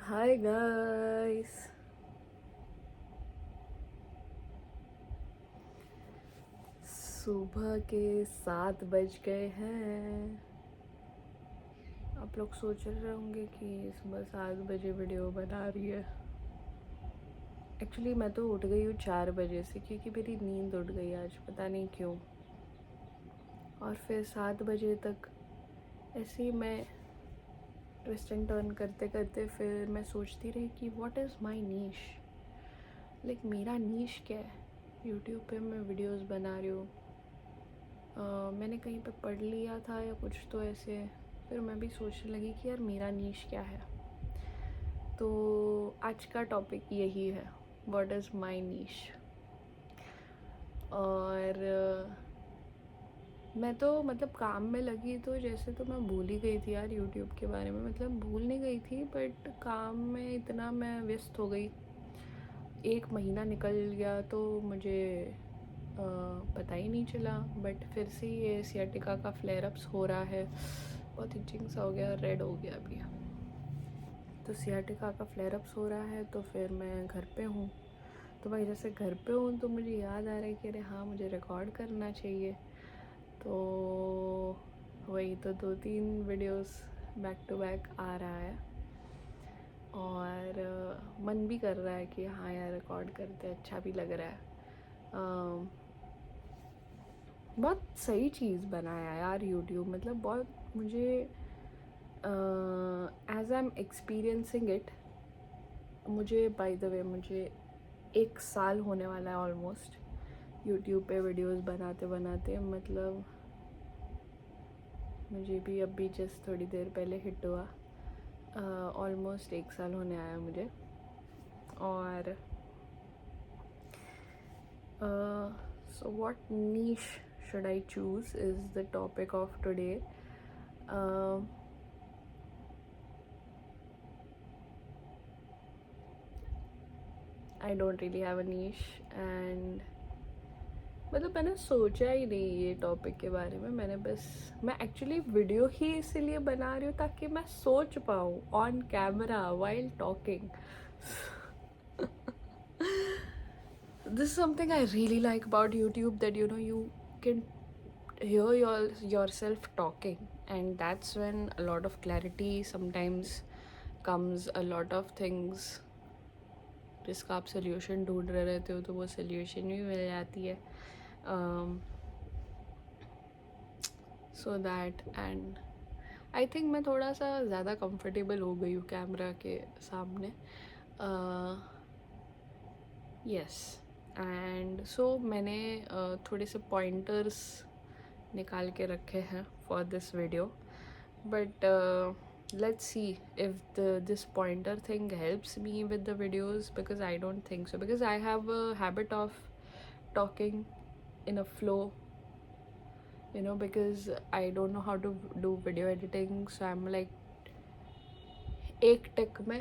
Hi guys. सुबह के 7 बज गए हैं। आप लोग सोच रहे होंगे कि सुबह 7 बजे वीडियो बना रही है। एक्चुअली मैं तो उठ गई हूँ 4 बजे से, क्योंकि मेरी नींद उड़ गई आज, पता नहीं क्यों। और फिर 7 बजे तक ऐसे ही मैं ट्विस्ट एंड टर्न करते करते फिर मैं सोचती रही कि what is my niche, like मेरा नीश क्या है। यूट्यूब पे मैं वीडियोस बना रही हूँ। मैंने कहीं पे पढ़ लिया था या कुछ तो ऐसे। फिर मैं भी सोचने लगी कि यार मेरा नीश क्या है। तो आज का टॉपिक यही है, व्हाट इज़ माय नीश। और मैं तो मतलब काम में लगी, तो जैसे तो मैं भूल ही गई थी यार यूट्यूब के बारे में। मतलब भूल नहीं गई थी, बट काम में इतना मैं व्यस्त हो गई। 1 महीना निकल गया तो मुझे पता ही नहीं चला। बट फिर से ये सियाटिका का फ्लेयर अप्स हो रहा है। बहुत इचिंग सा हो गया, रेड हो गया अभी। तो सियाटिका का फ्लेयर अप्स हो रहा है, तो फिर मैं घर पे हूँ। तो भाई जैसे घर पे हूँ तो मुझे याद आ रहा है कि अरे हाँ, मुझे रिकॉर्ड करना चाहिए। तो वही तो 2-3 वीडियोस बैक टू बैक आ रहा है। और मन भी कर रहा है कि हाँ यार रिकॉर्ड करते, अच्छा भी लग रहा है। बहुत सही चीज़ बनाया यार यूट्यूब। मतलब बहुत मुझे as I am experiencing it, मुझे बाय द वे मुझे 1 साल होने वाला है ऑलमोस्ट यूट्यूब पे वीडियोस बनाते बनाते। मतलब मुझे भी अभी जस्ट थोड़ी देर पहले हिट हुआ, ऑलमोस्ट 1 साल होने आया मुझे। और so what niche should I choose is the topic of today. I don't really have a niche, and मतलब मैंने सोचा ही नहीं ये टॉपिक के बारे में। मैं एक्चुअली वीडियो ही इसीलिए बना रही हूँ ताकि मैं सोच पाऊँ on camera while talking. This is something I really like about YouTube, that you can hear yourself talking, and that's when a lot of clarity sometimes comes, a lot of things जिसका आप solution ढूंढ रहे रहते हो तो वो solution भी मिल जाती है। So that, and I think मैं थोड़ा सा ज़्यादा कंफर्टेबल हो गई हूँ कैमरा के सामने। यस, एंड सो मैंने थोड़े से पॉइंटर्स निकाल के रखे हैं for this video, but let's see if this pointer thing helps me with the videos, because I don't think so, because I have a habit of talking in a flow, because I don't know how to do video editing. So I'm like एक take में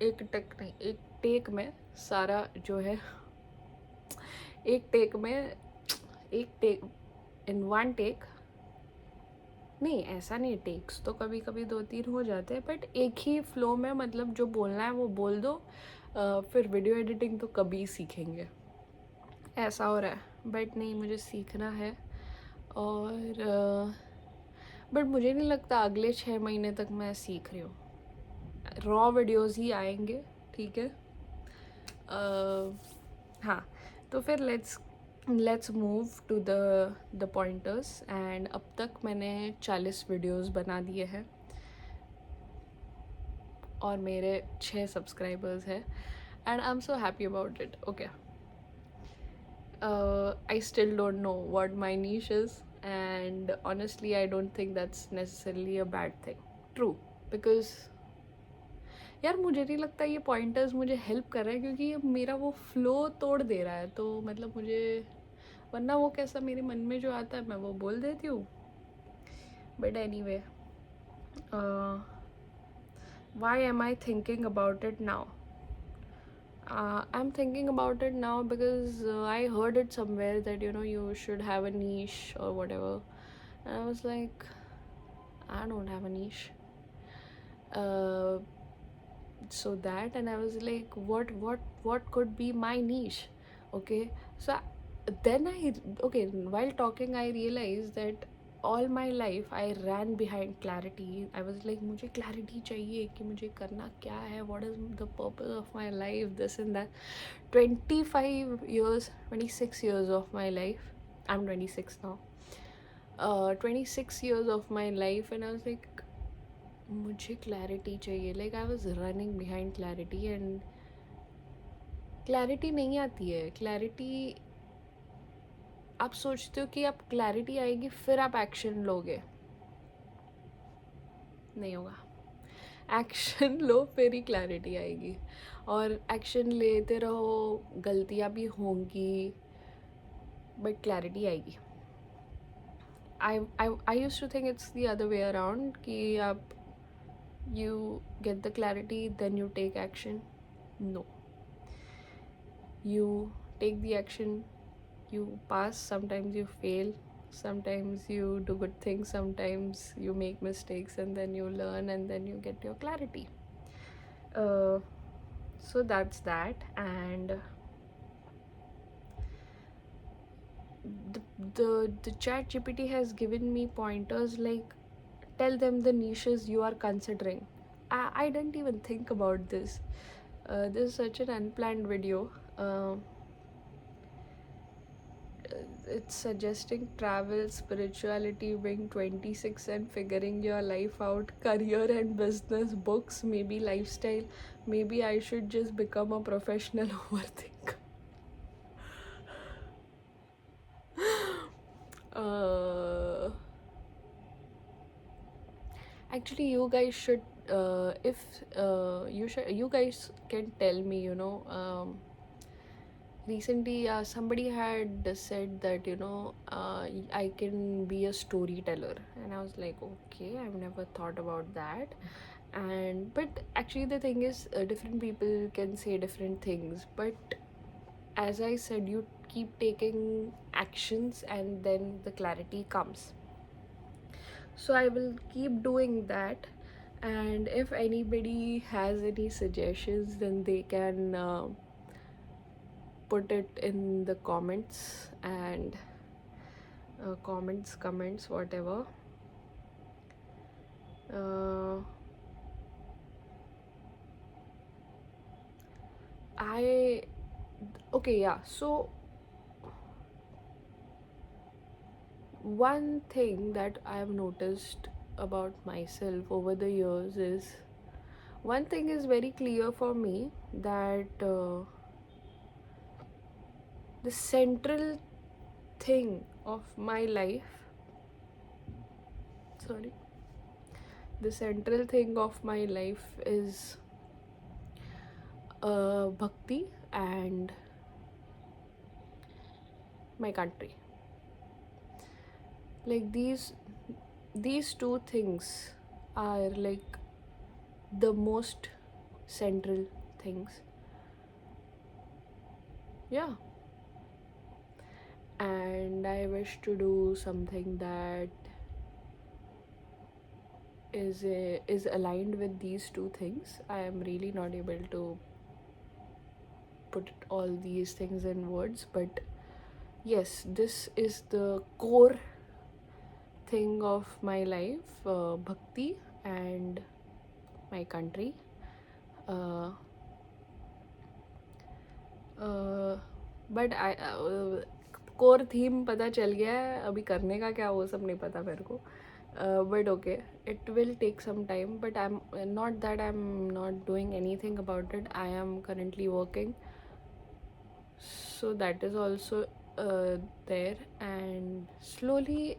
एक take में सारा जो है एक take में एक टेक इन वन टेक नहीं, ऐसा नहीं, टेक्स तो कभी कभी 2-3 हो जाते हैं, बट एक ही फ्लो में मतलब जो बोलना है वो बोल दो। फिर वीडियो एडिटिंग तो कभी सीखेंगे, ऐसा हो रहा है। बट नहीं, मुझे सीखना है। और बट मुझे नहीं लगता अगले 6 महीने तक मैं सीख रही हूँ। रॉ वीडियोस ही आएंगे, ठीक है। हाँ, तो फिर let's move to the pointers. And अब तक मैंने 40 वीडियोस बना दिए हैं और मेरे 6 सब्सक्राइबर्स हैं, and I am so happy about it. Okay, I still don't know what my niche is, and honestly I don't think that's necessarily a bad thing. True, because यार मुझे नहीं लगता ये पॉइंटर्स मुझे हेल्प कर रहे हैं, क्योंकि ये मेरा वो फ्लो तोड़ दे रहा है। तो मतलब मुझे, वरना वो कैसा मेरे मन में जो आता है मैं वो बोल देती हूँ। But anyway, why am I thinking about it now? I'm thinking about it now because I heard it somewhere that you should have a niche or whatever, and I was like, I don't have a niche. So that, and I was like, what could be my niche? Okay, so then I, okay, while talking I realized that all my life I ran behind clarity. I was like, मुझे clarity चाहिए कि मुझे करना क्या है, what is the purpose of my life, this and that. 25 years, 26 years of my life, I'm 26 now, 26 years of my life, and I was like, मुझे clarity चाहिए. Like I was running behind clarity, and clarity नहीं आती है. Clarity, आप सोचते हो कि आप क्लैरिटी आएगी फिर आप एक्शन लोगे, नहीं होगा. एक्शन लो फिर ही क्लैरिटी आएगी, और एक्शन लेते रहो, गलतियाँ भी होंगी, बट क्लैरिटी आएगी. I used to think it's the other way around, कि आप you get the clarity then you take action. No, you take the action, you pass, sometimes you fail, sometimes you do good things, sometimes you make mistakes, and then you learn, and then you get your clarity. So that's that. And the chat GPT has given me pointers like, tell them the niches you are considering. I didn't even think about this. This is such an unplanned video. It's suggesting travel, spirituality, being 26 and figuring your life out, career and business, books, maybe lifestyle. Maybe I should just become a professional overthinker. Actually, you guys should, if you guys can tell me, recently somebody had said that, I can be a storyteller, and I was like, okay, I've never thought about that. And but actually the thing is, different people can say different things, but as I said, you keep taking actions and then the clarity comes. So I will keep doing that, and if anybody has any suggestions, then they can put it in the comments, and comments, whatever. Okay, yeah, so one thing that I've noticed about myself over the years is, one thing is very clear for me, that the central thing of my life, the central thing of my life is bhakti and my country. Like these two things are like the most central things. Yeah. And I wish to do something that is aligned with these two things. I am really not able to put all these things in words, but yes, this is the core thing of my life, bhakti and my country. But core theme पता चल गया है, अभी करने का क्या वो सब नहीं पता मेरे को. But okay, it will take some time, but I'm not that I'm not doing anything about it. I am currently working, so that is also there, and slowly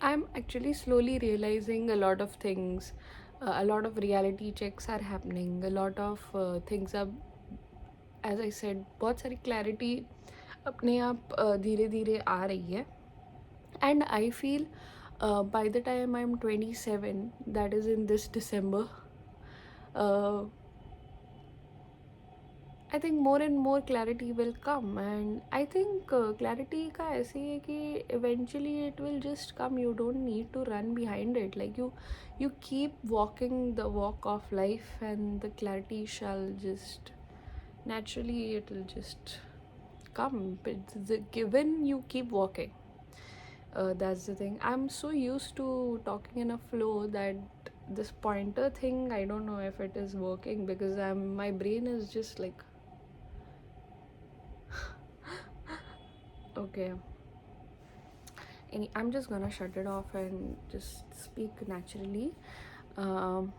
I'm actually slowly realizing a lot of things. A lot of reality checks are happening, a lot of things are, as I said, बहुत सारी clarity अपने आप धीरे धीरे आ रही है. And I feel by the time I'm 27, that is in this December, I think more and more clarity will come, and I think clarity का ऐसे है कि eventually it will just come. You don't need to run behind it. Like you keep walking the walk of life, and the clarity shall just naturally it will just come. But when you keep walking, that's the thing. I'm so used to talking in a flow that this pointer thing, I don't know if it is working, because my brain is just like, okay, I'm just gonna shut it off and just speak naturally. um,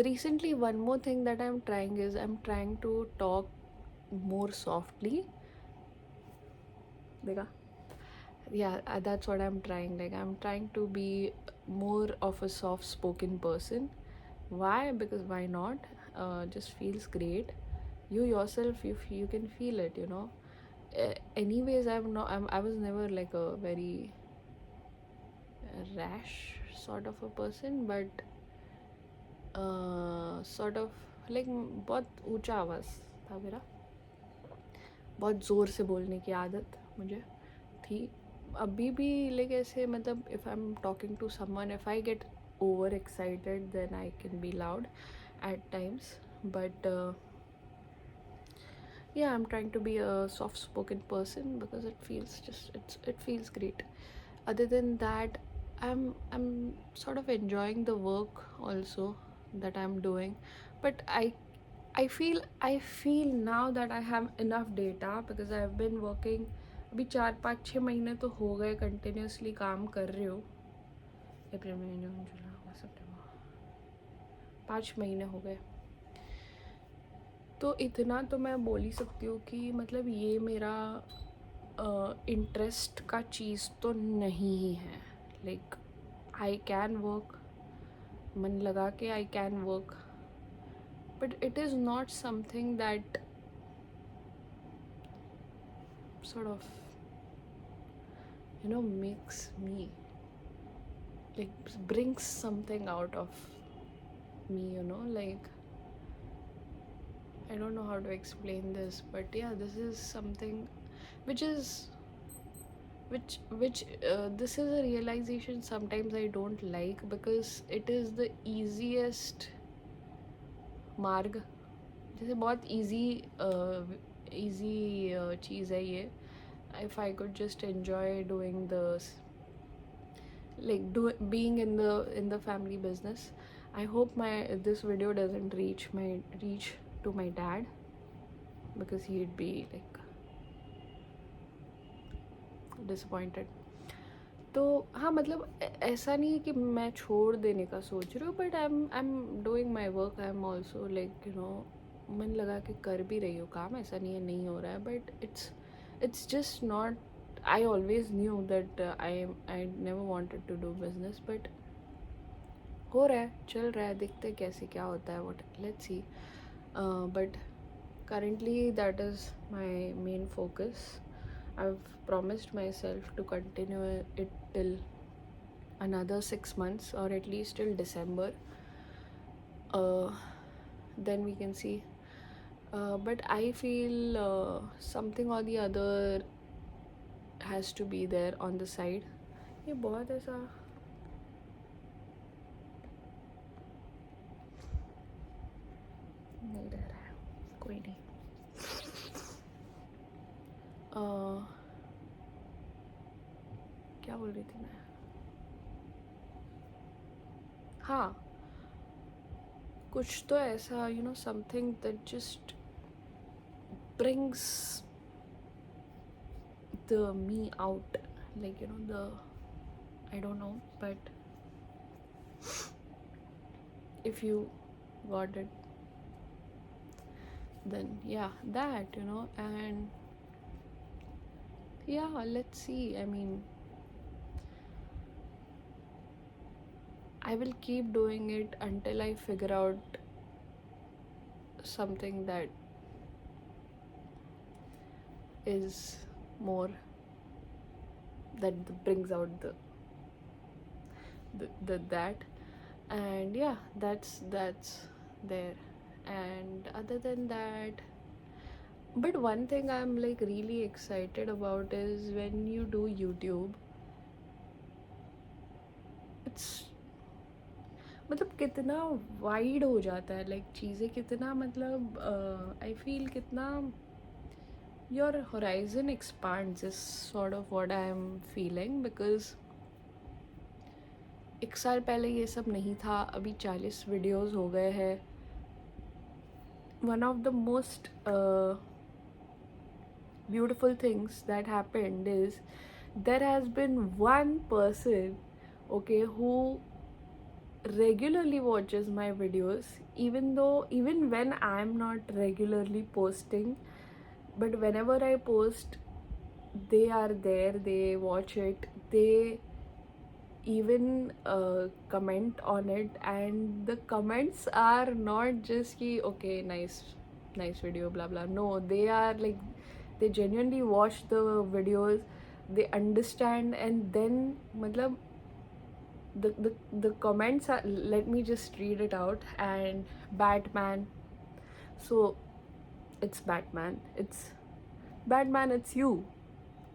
Recently, one more thing that I'm trying is I'm trying to talk more softly. Dekha? Yeah, that's what I'm trying. Like, I'm trying to be more of a soft spoken person. Why? Because why not? Just feels great. You yourself, you can feel it, you know. Anyways, I was never like a very rash sort of a person, but sort of like बहुत ऊंचा आवाज़ था मेरा, बहुत ज़ोर से बोलने की आदत मुझे थी अभी भी. लाइक ऐसे मतलब if I am talking to someone, if I get over excited then I can be loud at times, but yeah, I'm trying to be a soft spoken person because it feels it feels great. Other than that, I'm sort of enjoying the work also that I'm doing, but I feel now that I have enough data because I've been working. अभी 4 5 6 महीने तो हो गए continuously काम कर रही हूँ. अप्रैल मई जून जुलाई अगस्त सितंबर 5 महीने हो गए. तो इतना तो मैं बोल ही सकती हूँ कि मतलब ये मेरा इंटरेस्ट का चीज़ तो नहीं ही है. लाइक आई कैन वर्क, मन लगा के I can work, but it is not something that sort of makes me like brings something out of me, like I don't know how to explain this, but yeah, this is something which is which this is a realization sometimes I don't like, because it is the easiest मार्ग, जैसे बहुत easy चीज़ है ये. If I could just enjoy doing this, like being in the family business. I hope this video doesn't reach to my dad, because he'd be like disappointed. तो हाँ, मतलब ऐसा नहीं है कि मैं छोड़ देने का सोच रही हूँ, but I am doing my work. I am also like मन लगा के कर भी रही हूँ काम. ऐसा नहीं है नहीं हो रहा है, but it's just not. I always knew that I never wanted to do business, but हो रहा है, चल रहा है, देखते कैसे क्या होता है. what let's see. But currently that is my main focus. I've promised myself to continue it till another 6 months, or at least till December. Then we can see. But I feel something or the other has to be there on the side. ये बहुत ऐसा नहीं रह रहा है, कोई नहीं. क्या बोल रही थी मैं? हाँ, कुछ तो ऐसा something that just brings the me out, like the I don't know, but if you got it, then yeah, that and yeah, let's see. I mean, I will keep doing it until I figure out something that is more, that brings out the that. And yeah, that's there. and other than that, but one thing I'm like really excited about is when you do YouTube, it's मतलब कितना wide हो जाता है, like चीज़ें कितना मतलब I feel कितना your horizon expands is sort of what I am feeling, because एक साल पहले ये सब नहीं था, अभी 40 वीडियोस हो गए हैं. One of the most beautiful things that happened is there has been one person, okay, who regularly watches my videos, even when I'm not regularly posting, but whenever I post, they are there, they watch it, they even comment on it, and the comments are not just ki okay, nice video, blah blah. No, they are like, they genuinely watch the videos, they understand, and then matlab the comments are, let me just read it out. And Batman, so it's Batman, it's you.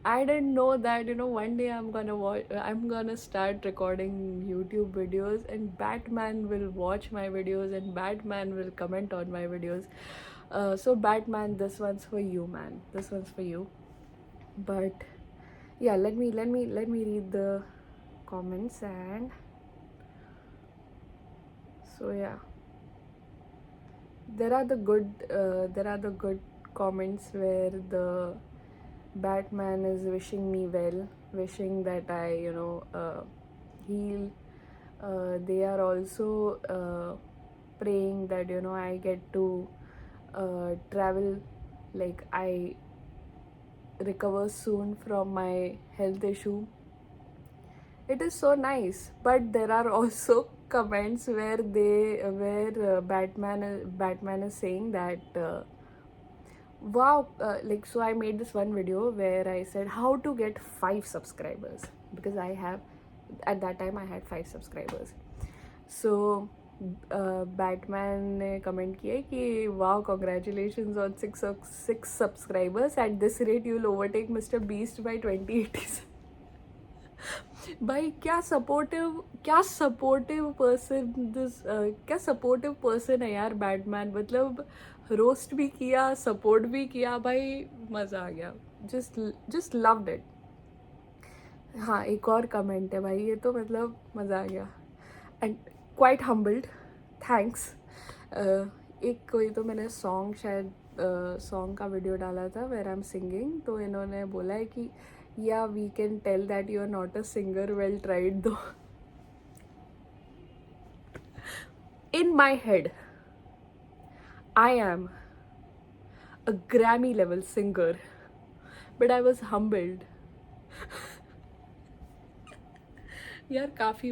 I didn't know that, one day I'm gonna start recording YouTube videos, and Batman will watch my videos, and Batman will comment on my videos. So Batman, this one's for you, man. This one's for you. But yeah, let me read the comments. And so yeah, there are the good comments where the Batman is wishing me well, wishing that I heal. They are also praying that I get to travel, like I recover soon from my health issue. It is so nice. But there are also comments where Batman is saying that wow, like, so I made this one video where I said how to get 5 subscribers, because at that time I had 5 subscribers. So Batman ने comment किया कि wow, congratulations on 6 subscribers, at this rate you'll overtake Mr. Beast by 2080. भाई क्या supportive person है यार Batman. मतलब roast भी किया, सपोर्ट भी किया, भाई मज़ा आ गया. Just loved it. हाँ, एक और कमेंट है भाई, ये तो मतलब मज़ा आ गया. And quite humbled, thanks. एक कोई तो मैंने सॉन्ग का वीडियो डाला था वेयर आई एम सिंगिंग, तो इन्होंने बोला है कि yeah, we can tell that you are not a singer, well tried though. In my head, I am a Grammy level singer, but I was humbled. यार काफ़ी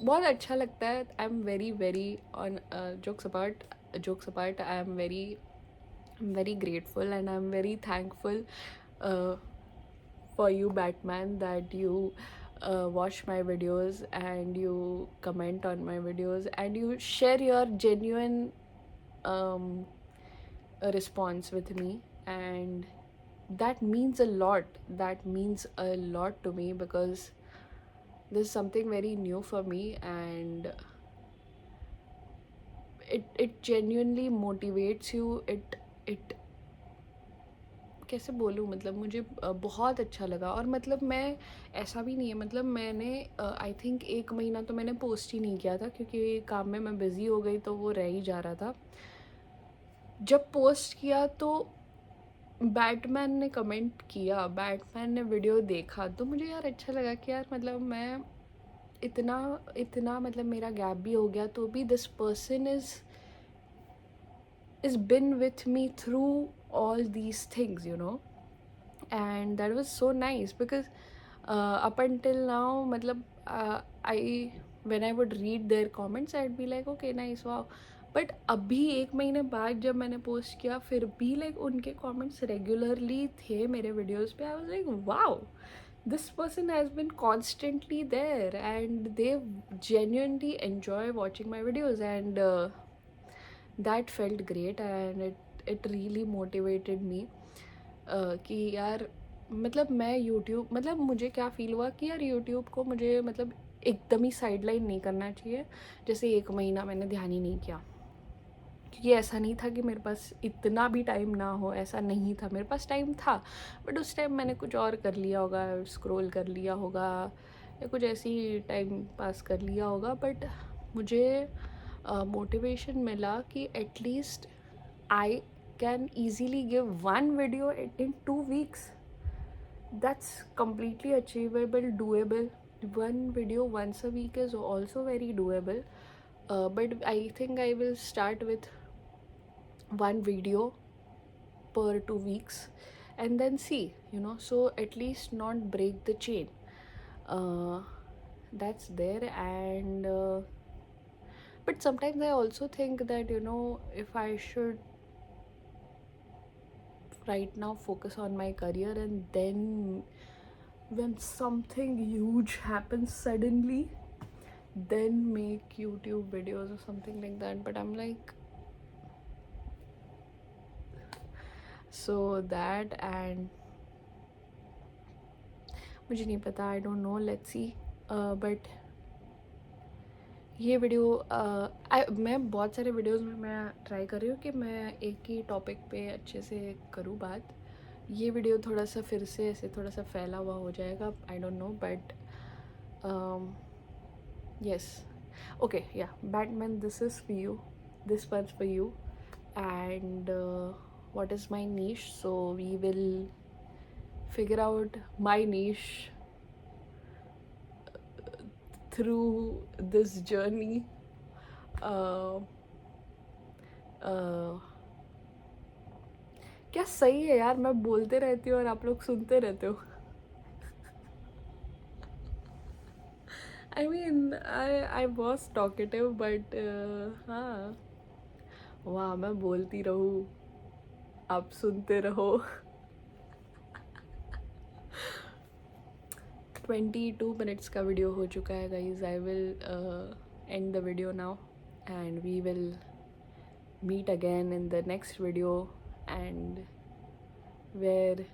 बहुत अच्छा लगता है. I am very on jokes apart, I am very grateful, and I'm very thankful for you, Batman, that you watch my videos and you comment on my videos and you share your genuine response with me, and that means a lot. That means a lot to me, because this is something very new for me, and it genuinely motivates you. it कैसे बोलूँ, मतलब मुझे बहुत अच्छा लगा. और मतलब मैं ऐसा भी नहीं है, मतलब मैंने आई थिंक 1 महीना तो मैंने पोस्ट ही नहीं किया था, क्योंकि काम में मैं बिज़ी हो गई, तो वो रह ही जा रहा था. जब पोस्ट किया तो बैटमैन ने कमेंट किया, बैटमैन ने वीडियो देखा, तो मुझे यार अच्छा लगा कि यार मतलब मैं इतना मतलब मेरा गैप भी हो गया, तो भी this person is been with me through all these things, and that was so nice, because up until now, matlab, when I would read their comments, I'd be like okay, nice, wow. But अभी 1 महीने बाद जब मैंने post किया, फिर भी like उनके comments regularly थे मेरे वीडियोस पे. I was like wow, this person has been constantly there and they genuinely enjoy watching my videos, and that felt great, and it really motivated me कि यार मतलब मैं यूट्यूब, मतलब मुझे क्या फ़ील हुआ कि यार यूट्यूब को मुझे मतलब एकदम ही साइडलाइन नहीं करना चाहिए। जैसे 1 महीना मैंने ध्यान ही नहीं किया, क्योंकि ऐसा नहीं था कि मेरे पास इतना भी टाइम ना हो, ऐसा नहीं था, मेरे पास टाइम था, बट उस टाइम मैंने कुछ और कर लिया होगा, स्क्रॉल कर लिया होगा या कुछ ऐसी टाइम पास कर लिया होगा। बट मुझे मोटिवेशन मिला कि at least I can easily give 1 video in 2 weeks. That's completely achievable, doable. 1 video once a week is also very doable. But I think I will start with 1 video per 2 weeks and then see, so at least not break the chain. uh, that's there. And but sometimes I also think that if I should right now focus on my career, and then when something huge happens suddenly, then make YouTube videos or something like that. But I'm like, so that, and मुझे नहीं पता, I don't know, let's see. But ये video मैं बहुत सारे videos में मैं try कर रही हूँ कि मैं एक ही टॉपिक पे अच्छे से करूँ बात। ये वीडियो थोड़ा सा फिर से ऐसे थोड़ा सा फैला हुआ हो जाएगा, I don't know, but yes, okay, yeah, Batman, this is for you, this one's for you. And what is my niche? So we will figure out my niche through this journey. क्या सही है यार, मैं बोलते रहती हूँ और आप लोग सुनते रहते हो। I mean, I was talkative, but हाँ, वाह, मैं बोलती रहूँ, आप सुनते रहो। 22 minutes का वीडियो हो चुका है guys. I will end the video now, and we will meet again in the next video, and where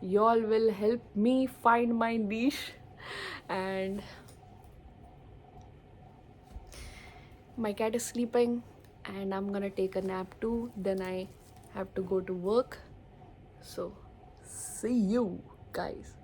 y'all will help me find my niche. And my cat is sleeping and I'm gonna take a nap too, then I have to go to work. So see you guys.